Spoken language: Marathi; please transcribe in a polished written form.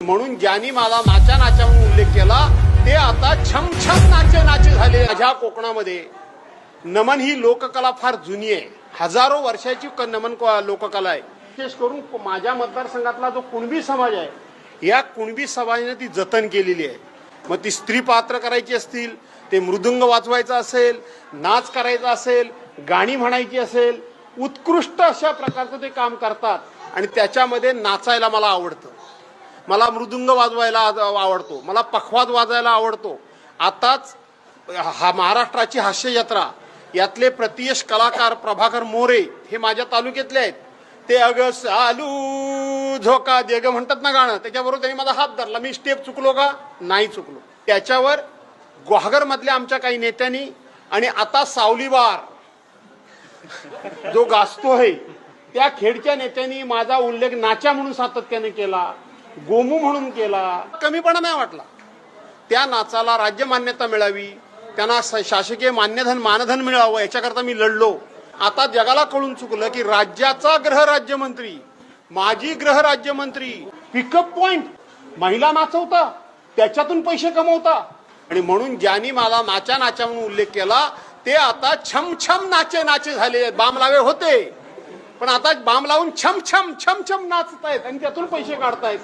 म्हणून ज्यांनी मला नाचा नाचा म्हणून उल्लेख केला ते आता छम छम नाचे नाचे झाले. माझ्या कोकणामध्ये नमन ही लोककला फार जुनी आहे, हजारो वर्षाची नमन लोककला आहे. विशेष करून माझ्या मतदारसंघातला जो कुणबी समाज आहे या कुणबी समाजाने ती जतन केलेली आहे. मग ती स्त्री पात्र करायची असतील, ते मृदुंग वाजवायचा असेल, नाच करायचा असेल, गाणी म्हणायची असेल, उत्कृष्ट अशा प्रकारचं ते काम करतात. आणि त्याच्यामध्ये नाचायला मला आवडतं, मला मृदुंग वाजवायला आवडतो, मला पखवाज वाजायला आवडतो. आताच हा महाराष्ट्राची हास्य जत्रा यातले प्रतियश कलाकार प्रभाकर मोरे हे माझ्या तालुक्यातले आहेत. ते अग चालू झोका दे ग म्हणतात ना गाणं, त्याच्याबरोबर त्यांनी माझा हात धरला. मी स्टेप चुकलो का? नाही चुकलो. त्याच्यावर गुहागर मधल्या आमच्या काही नेत्यांनी आणि आता सावलीवार जो गाजतो आहे त्या खेडच्या नेत्यांनी माझा उल्लेख नाचा म्हणून सातत्याने केला, गोमू म्हणून केला. कमीपणा नाही वाटला. त्या नाचाला राज्य मान्यता मिळावी, त्यांना शासकीय मानधन मिळावं याच्याकरता मी लढलो. आता जगाला कळून चुकलं की राज्याचा गृहराज्यमंत्री, माजी गृहराज्यमंत्री पिकअप पॉइंट महिला नाचवता, त्याच्यातून पैसे कमवता. आणि म्हणून ज्यांनी मला नाचा नाचा म्हणून उल्लेख केला ते आता छम छम नाचे नाचे झाले. बाम लावे होते पण आता बाम लावून छम छम छम छम नाचतायत आणि त्यातून पैसे काढतायत.